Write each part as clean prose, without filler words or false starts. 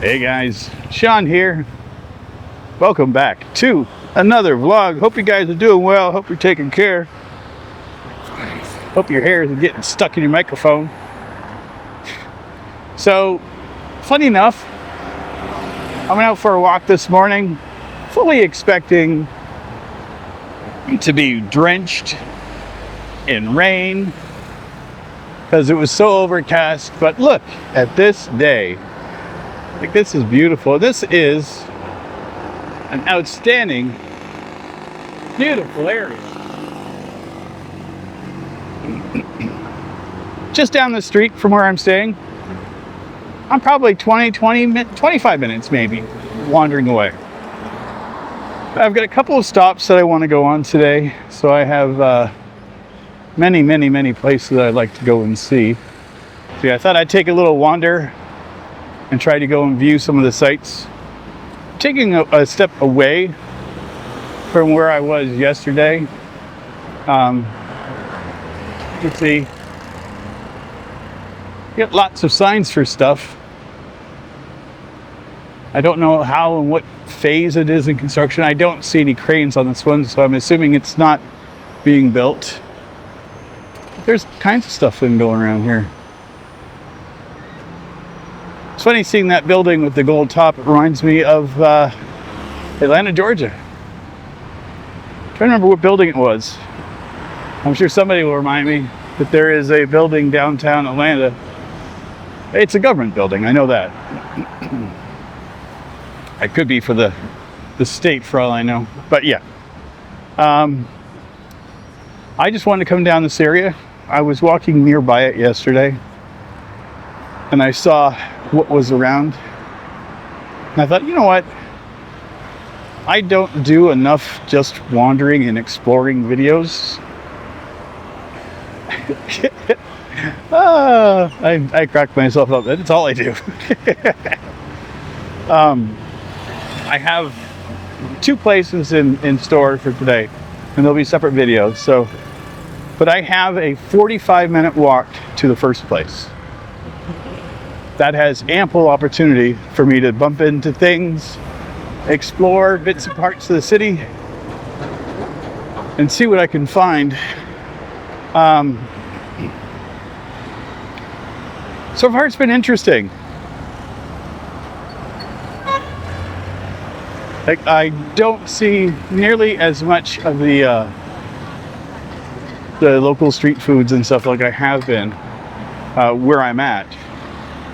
Hey guys, Sean here. Welcome back to another vlog. Hope you guys are doing well. Hope you're taking care. Hope your hair isn't getting stuck in your microphone. So, funny enough, I went out for a walk this morning, fully expecting to be drenched in rain because it was so overcast. But look at this day. Like, this is beautiful. This is an outstanding, beautiful area. Just down the street from where I'm staying, I'm probably 25 minutes maybe wandering away. I've got a couple of stops that I want to go on today, so I have many places that I'd like to go and see. So yeah, I thought I'd take a little wander and try to go and view some of the sights. Taking a step away from where I was yesterday. Let's see. Get lots of signs for stuff. I don't know how and what phase it is in construction. I don't see any cranes on this one, so I'm assuming it's not being built. There's kinds of stuff going around here. It's funny seeing that building with the gold top. It reminds me of Atlanta, Georgia. I'm trying to remember what building it was. I'm sure somebody will remind me that there is a building downtown Atlanta. It's a government building, I know that. It could be for the state for all I know. But yeah. I just wanted to come down this area. I was walking nearby it yesterday, and I saw what was around, and I thought, you know what, I don't do enough just wandering and exploring videos. I cracked myself up. That's all I do. I have 2 places in store for today, and there'll be separate videos. So, but I have a 45-minute walk to the first place. That has ample opportunity for me to bump into things, explore bits and parts of the city, and see what I can find. So far it's been interesting. Like, I don't see nearly as much of the local street foods and stuff like I have been where I'm at.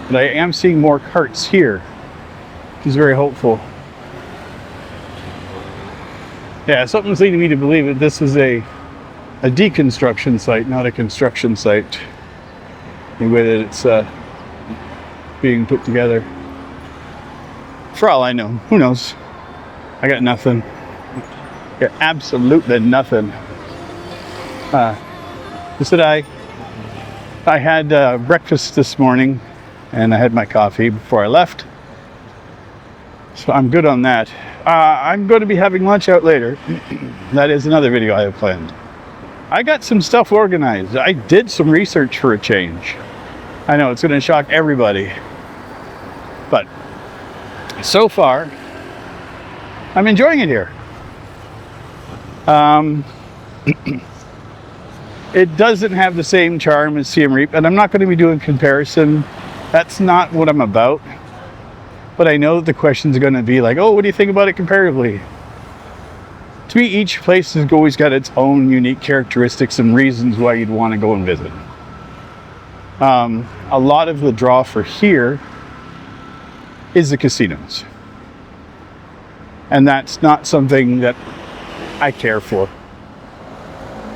But I am seeing more carts here, which is very hopeful. Yeah, something's leading me to believe that this is a deconstruction site, not a construction site, the way that it's being put together. For all I know, who knows? I got nothing. Got absolutely nothing. Just that I had breakfast this morning, and I had my coffee before I left, so I'm good on that. I'm going to be having lunch out later. That is another video I have planned. I got some stuff organized. I did some research for a change. I know it's going to shock everybody, but so far I'm enjoying it here. It doesn't have the same charm as Siem Reap, and I'm not going to be doing comparison. That's not what I'm about. But I know the questions are going to be like, oh, what do you think about it comparatively? To me, each place has always got its own unique characteristics and reasons why you'd want to go and visit. A lot of the draw for here is the casinos. And that's not something that I care for.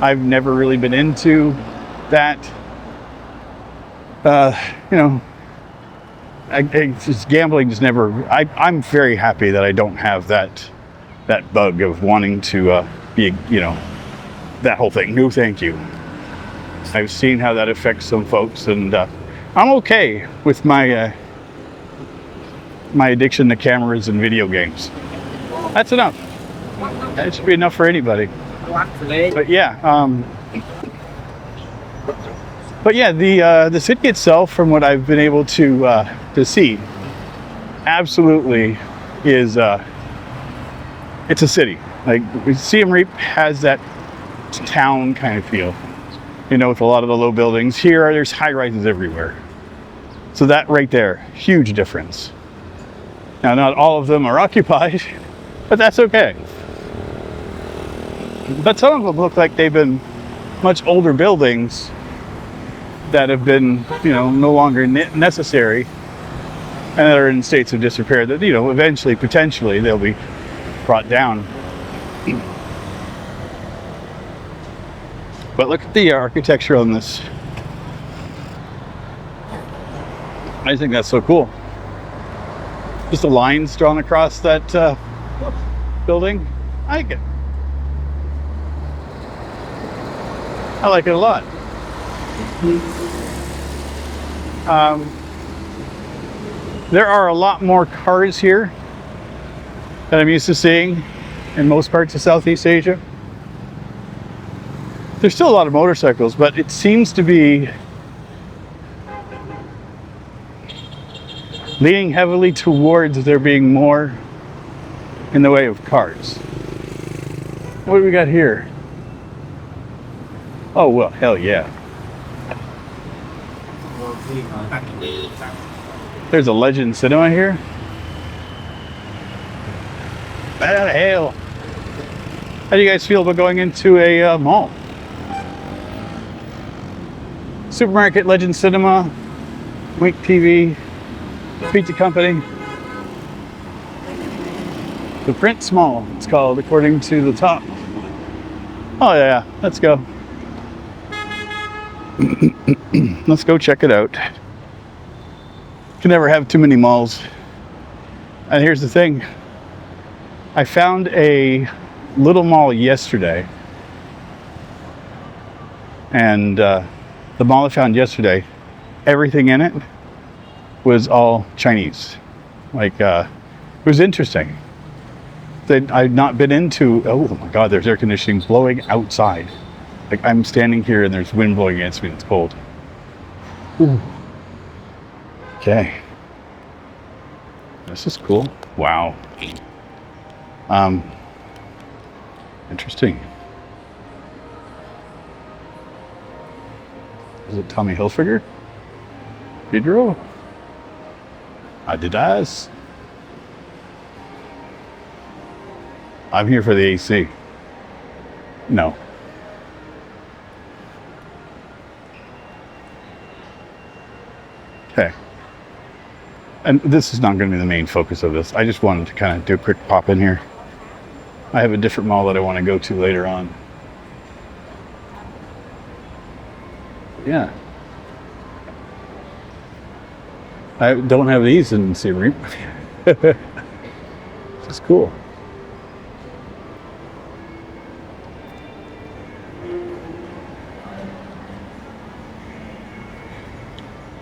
I've never really been into that. You know, just gambling just never. I'm very happy that I don't have that bug of wanting to be, you know, that whole thing. No, thank you. I've seen how that affects some folks, and I'm okay with my addiction to cameras and video games. That's enough. That should be enough for anybody. But yeah, the city itself, from what I've been able to see, absolutely is, it's a city. Like, Siem Reap has that town kind of feel, you know, with a lot of the low buildings. Here, there's high rises everywhere. So that right there, huge difference. Now, not all of them are occupied, but that's okay. But some of them look like they've been much older buildings that have been, you know, no longer necessary, and that are in states of disrepair that, you know, eventually, potentially, they'll be brought down. But look at the architecture on this. I think that's so cool. Just the lines drawn across that building. I like it. I like it a lot. There are a lot more cars here that I'm used to seeing in most parts of Southeast Asia. There's still a lot of motorcycles, but it seems to be leaning heavily towards there being more in the way of cars. What do we got here? Oh, well, hell yeah. There's a Legend Cinema here. Right out of hell. How do you guys feel about going into a mall? Supermarket, Legend Cinema, Wink TV, Pizza Company. The Prince Mall, it's called, according to the top. Oh yeah, let's go. Let's go check it out. Can never have too many malls. And here's the thing. I found a little mall yesterday. And the mall I found yesterday, everything in it was all Chinese. Like, it was interesting. That I'd not been into. Oh my God, there's air conditioning blowing outside. Like, I'm standing here and there's wind blowing against me and it's cold. Ooh. Okay. This is cool. Wow. Interesting. Is it Tommy Hilfiger? Pedro? Adidas? I'm here for the AC. No. Okay. And this is not going to be the main focus of this. I just wanted to kind of do a quick pop in here. I have a different mall that I want to go to later on. Yeah. I don't have these in Siem Reap. This is cool.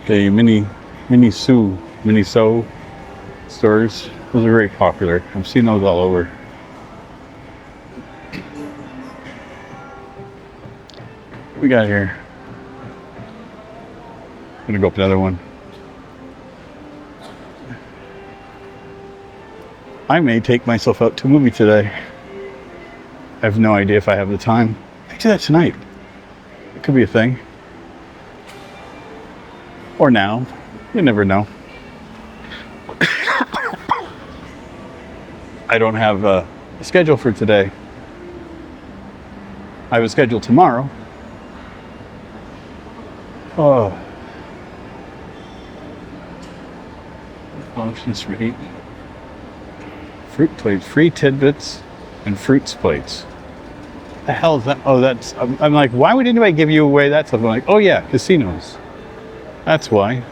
Okay, mini so stores. Those are very popular. I've seen those all over. What we got here? I'm gonna go up another one. I may take myself out to a movie today. I have no idea if I have the time. I do that tonight. It could be a thing. Or now. You never know. I don't have a schedule for today. I have a schedule tomorrow. Oh. Functions for eat. Fruit plates, free tidbits, and fruits plates. The hell is that? Oh, that's. I'm like, why would anybody give you away that stuff? I'm like, oh yeah, casinos. That's why.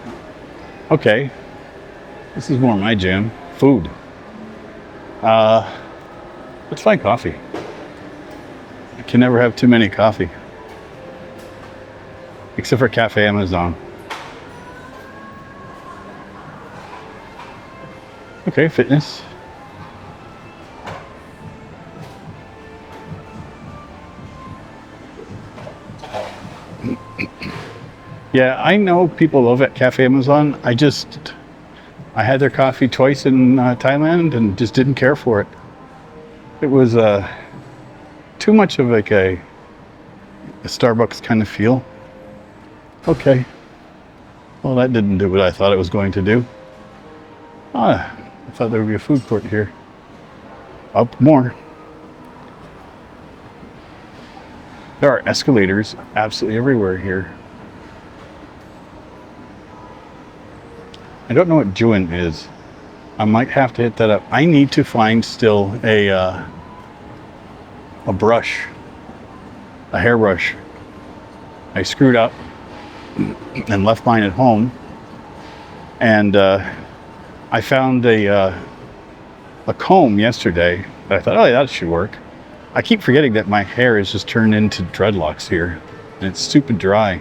Okay. This is more my jam. Food. Let's find coffee. I can never have too many coffee. Except for Cafe Amazon. Okay, fitness. Yeah, I know people love at Cafe Amazon. I had their coffee twice in Thailand and just didn't care for it. It was too much of like a Starbucks kind of feel. Okay. Well, that didn't do what I thought it was going to do. I thought there would be a food court here. Up more. There are escalators absolutely everywhere here. I don't know what Juin is. I might have to hit that up. I need to find still a brush, a hairbrush. I screwed up and left mine at home, and I found a comb yesterday. I thought, oh, that should work. I keep forgetting that my hair is just turned into dreadlocks here, and it's stupid dry.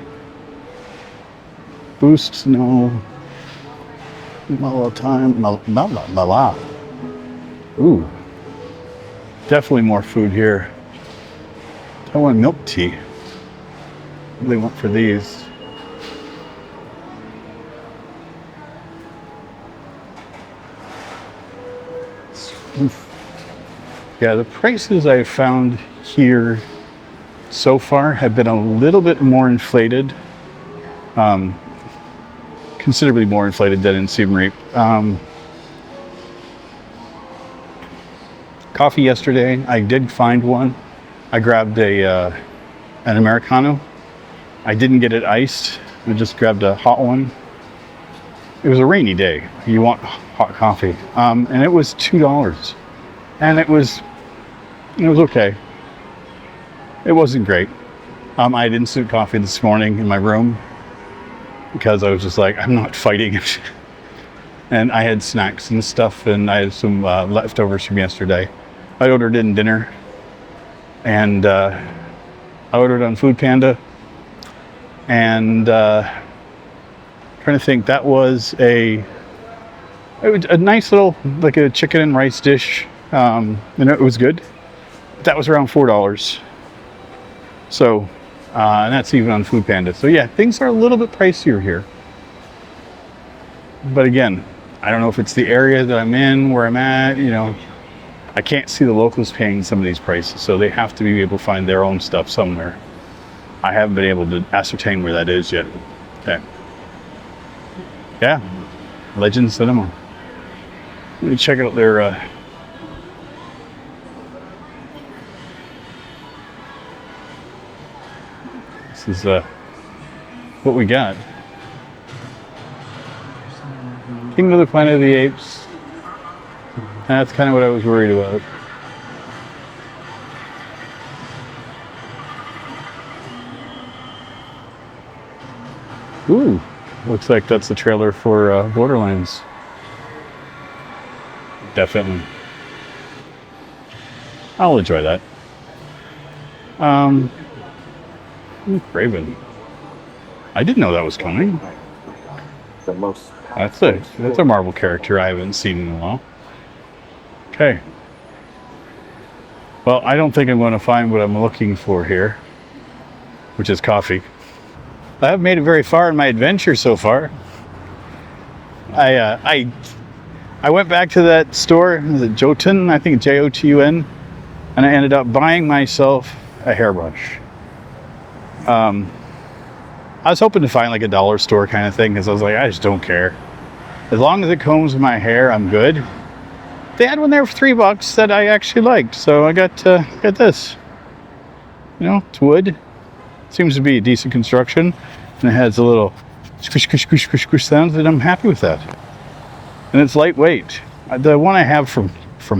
Boost, no. Mala time, mala. Ooh, definitely more food here. I want milk tea. What do they want for these? Oof. Yeah, the prices I've found here so far have been a little bit more inflated. Considerably more inflated than in Siem Reap. Coffee yesterday, I did find one. I grabbed an Americano. I didn't get it iced. I just grabbed a hot one. It was a rainy day. You want hot coffee. And it was $2. And it was okay. It wasn't great. I had instant coffee this morning in my room, because I was just like, I'm not fighting it. And I had snacks and stuff, and I had some leftovers from yesterday. I ordered in dinner, and I ordered on Food Panda, and trying to think, that was a nice little, like a chicken and rice dish, and it was good. That was around $4. So, and that's even on Food Panda. So yeah, things are a little bit pricier here. But again, I don't know if it's the area that I'm in, where I'm at, I can't see the locals paying some of these prices, so they have to be able to find their own stuff somewhere. I haven't been able to ascertain where that is yet. Okay. Yeah, Legend Cinema. Let me check out their this is what we got. Kingdom of the Planet of the Apes. That's kind of what I was worried about. Ooh, looks like that's the trailer for Borderlands. Definitely. I'll enjoy that. Raven. I didn't know that was coming. That's a Marvel character I haven't seen in a while. Okay. Well, I don't think I'm going to find what I'm looking for here, which is coffee. I haven't made it very far in my adventure so far. I went back to that store, is it Jotun? I think Jotun, and I ended up buying myself a hairbrush. I was hoping to find like a dollar store kind of thing, because I was like, I just don't care. As long as it combs my hair, I'm good. They had one there for $3 that I actually liked, so I got this. It's wood. Seems to be a decent construction, and it has a little squish, squish, squish, squish, squish sounds, and I'm happy with that. And it's lightweight. The one I have from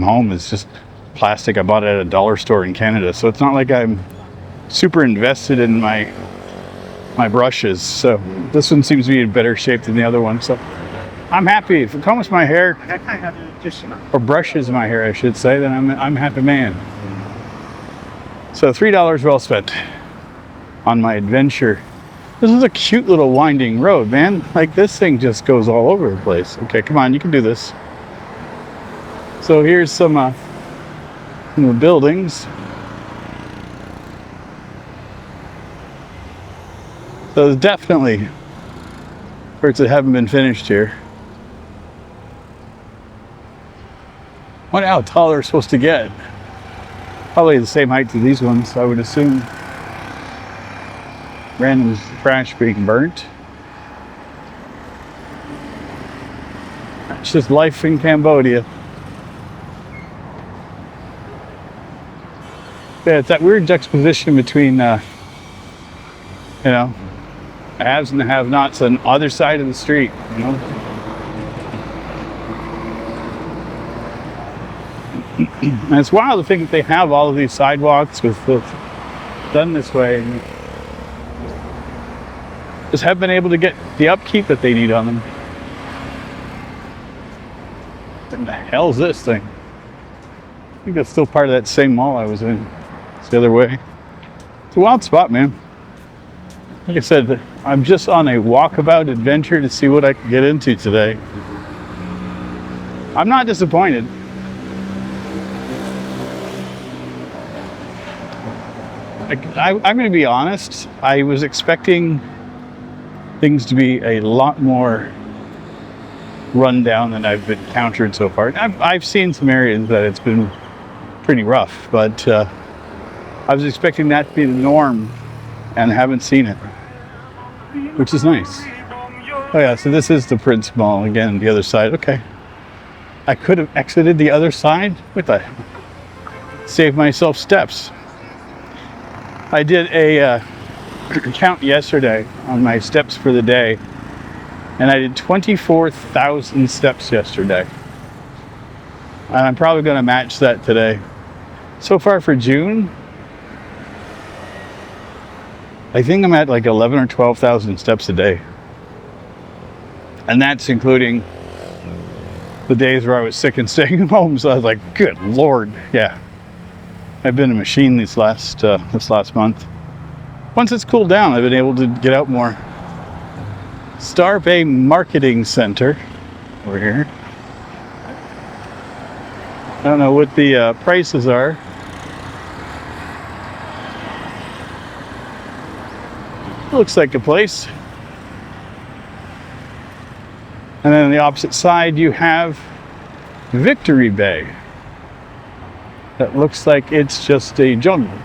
home is just plastic. I bought it at a dollar store in Canada, so it's not like I'm super invested in my brushes. So this one seems to be in better shape than the other one. So I'm happy. If it combs my hair, or brushes my hair, I should say, then I'm a happy man. So $3 well spent on my adventure. This is a cute little winding road, man. Like, this thing just goes all over the place. Okay, come on, you can do this. So here's some buildings. So there's definitely parts that haven't been finished here. Wonder how tall they're supposed to get. Probably the same height as these ones, I would assume. Random trash being burnt. It's just life in Cambodia. Yeah, it's that weird juxtaposition between, you know, haves and the have-nots on the other side of the street, you know. And it's wild to think that they have all of these sidewalks with done this way, and just haven't been able to get the upkeep that they need on them. What the hell is this thing? I think that's still part of that same mall I was in. It's the other way. It's a wild spot, man. Like I said, I'm just on a walkabout adventure to see what I can get into today. I'm not disappointed. I'm going to be honest. I was expecting things to be a lot more run down than I've encountered so far. I've seen some areas that it's been pretty rough, but I was expecting that to be the norm and haven't seen it, which is nice. Oh yeah, so this is the Prince Mall again, the other side. Okay. I could have exited the other side. What the? Save myself steps. I did a count yesterday on my steps for the day, and I did 24,000 steps yesterday. And I'm probably going to match that today. So far for June, I think I'm at like 11 or 12,000 steps a day. And that's including the days where I was sick and staying home. So I was like, good Lord. Yeah. I've been a machine this last month. Once it's cooled down, I've been able to get out more. Star Bay Marketing Center over here. I don't know what the prices are. Looks like a place. And then on the opposite side, you have Victory Bay. That looks like it's just a jungle.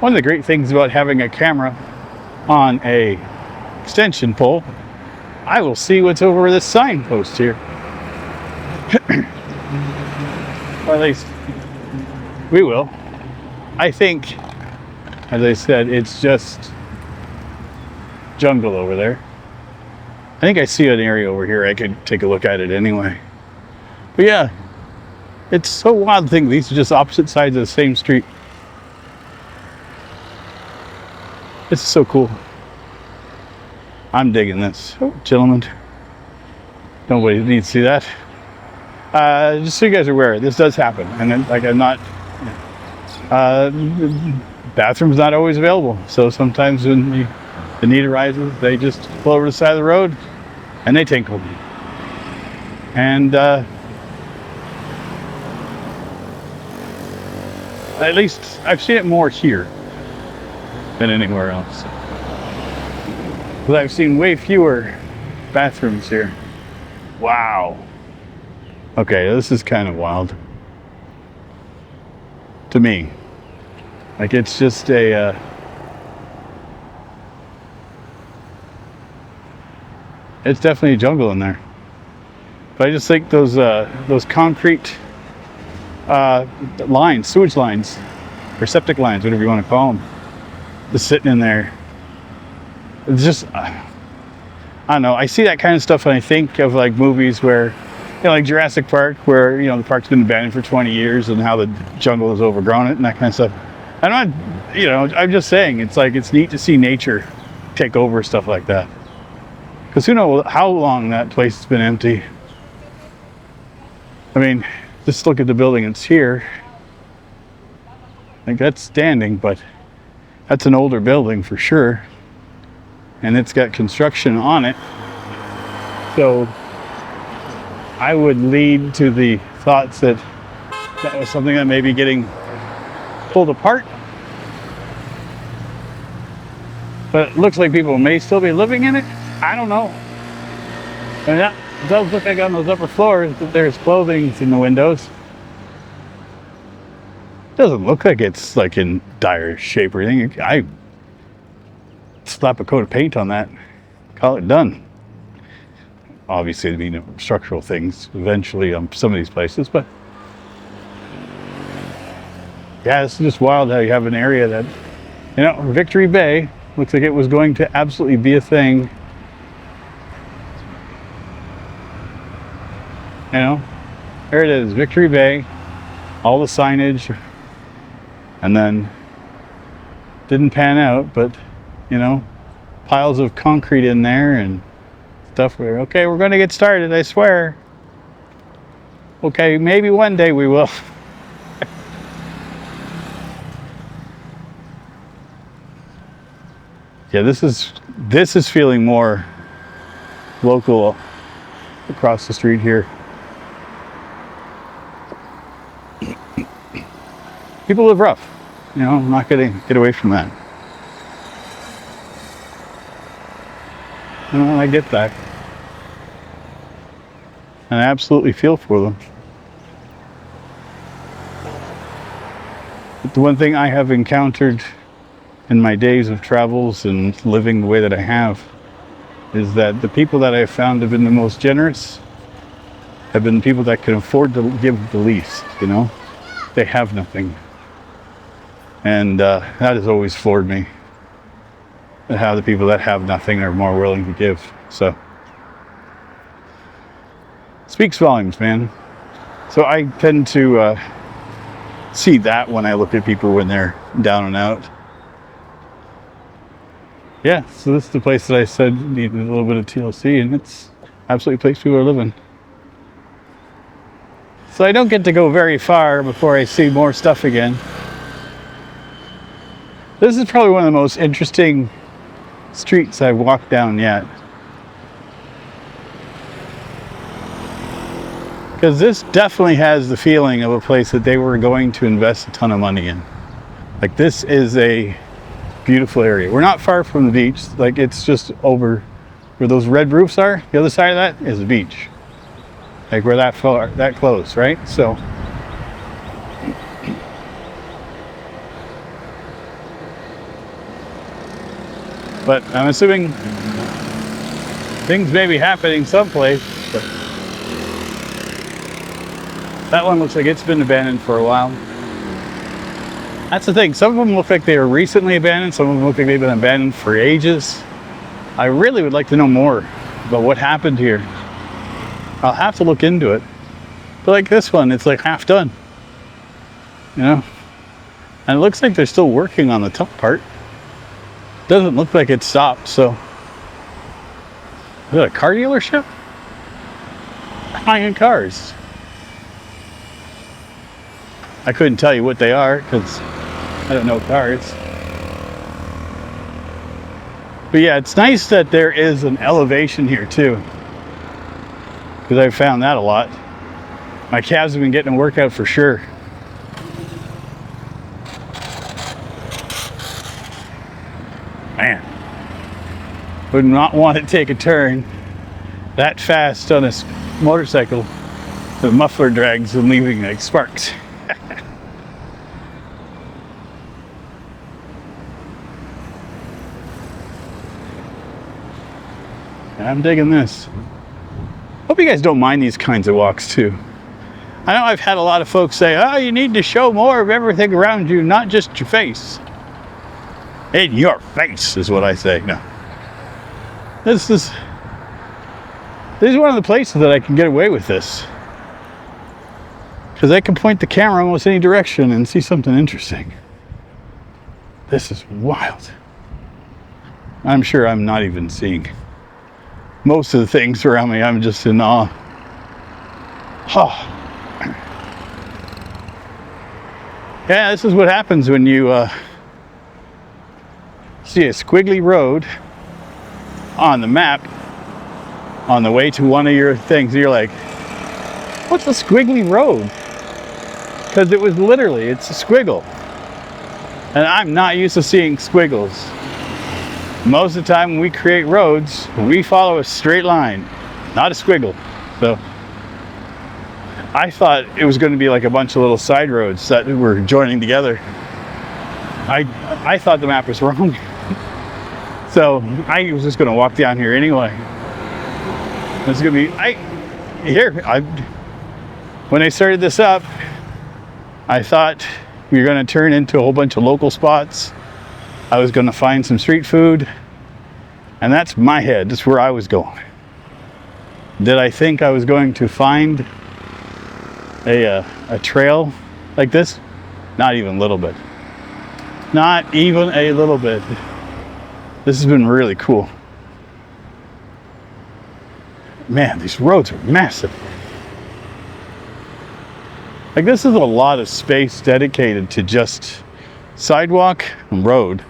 One of the great things about having a camera on a extension pole, I will see what's over this signpost here. Or at least we will. I think, as I said, it's just jungle over there. I think I see an area over here. I could take a look at it anyway. But yeah, it's so wild to think these are just opposite sides of the same street. This is so cool. I'm digging this. Oh, gentlemen. Nobody needs to see that. Just so you guys are aware, this does happen. And then, like, I'm not... bathroom's not always available. So sometimes when the need arises, they just pull over to the side of the road and they tinkle. And at least I've seen it more here than anywhere else. But I've seen way fewer bathrooms here. Wow. Okay, this is kind of wild. To me. Like, it's just a... it's definitely a jungle in there. But I just think those concrete lines, sewage lines, or septic lines, whatever you want to call them, just sitting in there. It's just, I don't know. I see that kind of stuff and I think of like movies where, you know, like Jurassic Park, where, you know, the park's been abandoned for 20 years and how the jungle has overgrown it and that kind of stuff. I'm not, you know, I'm just saying, it's like, it's neat to see nature take over stuff like that. Because who knows how long that place has been empty. I mean, just look at the building that's here. Like, that's standing, but that's an older building for sure. And it's got construction on it. So I would lead to the thoughts that that was something that may be getting pulled apart. But it looks like people may still be living in it. I don't know. I mean, It does look like on those upper floors that there's clothing in the windows. Doesn't look like it's like in dire shape or anything. I slap a coat of paint on that, call it done. Obviously, there'd be structural things eventually on some of these places, but yeah, it's just wild how you have an area that, you know, Victory Bay looks like it was going to absolutely be a thing. You know, there it is, Victory Bay, all the signage, and then didn't pan out, but, you know, piles of concrete in there and stuff where, okay, we're going to get started, I swear. Okay, maybe one day we will. Yeah, this is feeling more local across the street here. People live rough, you know, I'm not going to get away from that. You know, I get that. And I absolutely feel for them. But the one thing I have encountered in my days of travels and living the way that I have is that the people that I've found have been the most generous have been people that can afford to give the least, you know? They have nothing. And that has always floored me. How the people that have nothing are more willing to give. So, speaks volumes, man. So I tend to see that when I look at people when they're down and out. Yeah, so this is the place that I said needed a little bit of TLC, and it's absolutely a place people are living. So I don't get to go very far before I see more stuff again. This is probably one of the most interesting streets I've walked down yet. Because this definitely has the feeling of a place that they were going to invest a ton of money in. Like, this is a beautiful area. We're not far from the beach. Like, it's just over where those red roofs are. The other side of that is the beach. Like, we're that far, that close, right? So, but I'm assuming things may be happening someplace. But that one looks like it's been abandoned for a while. That's the thing. Some of them look like they were recently abandoned. Some of them look like they've been abandoned for ages. I really would like to know more about what happened here. I'll have to look into it. But like this one, it's like half done. You know? And it looks like they're still working on the top part. Doesn't look like it stopped, so. Is that a car dealership? High-end cars. I couldn't tell you what they are because I don't know cars. But yeah, it's nice that there is an elevation here too, because I've found that a lot. My calves have been getting a workout for sure. Man, would not want to take a turn that fast on a motorcycle. The muffler drags and leaving like sparks. I'm digging this. Hope you guys don't mind these kinds of walks too. I know I've had a lot of folks say, oh, you need to show more of everything around you, not just your face. In your face is what I say. No. This is one of the places that I can get away with this. Because I can point the camera almost any direction and see something interesting. This is wild. I'm sure I'm not even seeing most of the things around me. I'm just in awe. Oh. Yeah, this is what happens when you see a squiggly road on the map on the way to one of your things. You're like, what's a squiggly road? Because it was literally, it's a squiggle. And I'm not used to seeing squiggles. Most of the time when we create roads, we follow a straight line, not a squiggle. So I thought it was going to be like a bunch of little side roads that were joining together. I thought the map was wrong. So I was just going to walk down here anyway. It's going to be, when I started this up, I thought we were going to turn into a whole bunch of local spots. I was going to find some street food. And that's my head. That's where I was going. Did I think I was going to find a trail like this? Not even a little bit. Not even a little bit. This has been really cool. Man, these roads are massive. Like, this is a lot of space dedicated to just sidewalk and road.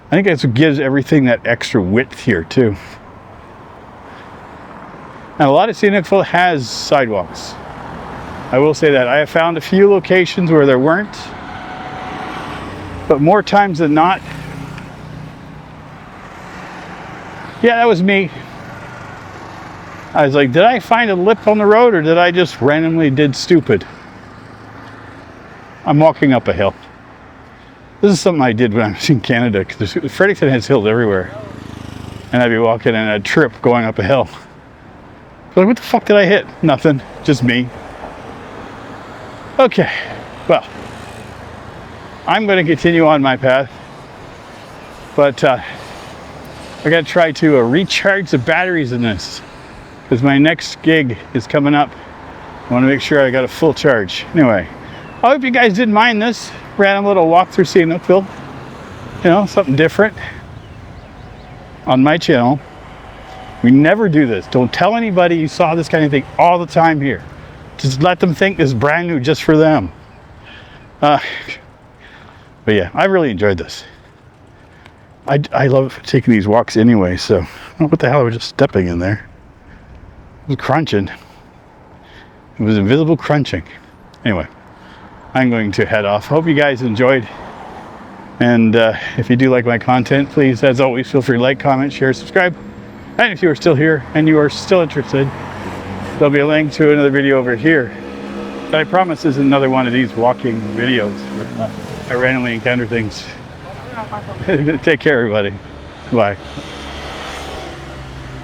I think that's what gives everything that extra width here too. And a lot of Sihanoukville has sidewalks. I will say that. I have found a few locations where there weren't, but more times than not, yeah, that was me. I was like, did I find a lip on the road, or did I just randomly did stupid? I'm walking up a hill. This is something I did when I was in Canada, because Fredericton has hills everywhere. And I'd be walking and I'd trip going up a hill. Like, what the fuck did I hit? Nothing, just me. Okay, well, I'm going to continue on my path, but I got to try to recharge the batteries in this, because my next gig is coming up. I want to make sure I got a full charge. Anyway, I hope you guys didn't mind this random little walk through Sihanoukville. You know, something different on my channel. We never do this. Don't tell anybody you saw this kind of thing all the time here. Just let them think this is brand new just for them. But yeah, I really enjoyed this. I love taking these walks anyway, so I don't know what the hell I was just stepping in there. It was crunching. It was invisible crunching. Anyway, I'm going to head off. Hope you guys enjoyed. And if you do like my content, please, as always, feel free to like, comment, share, subscribe. And if you are still here and you are still interested, there'll be a link to another video over here. But I promise this is another one of these walking videos. I randomly encounter things. Take care, everybody. Bye.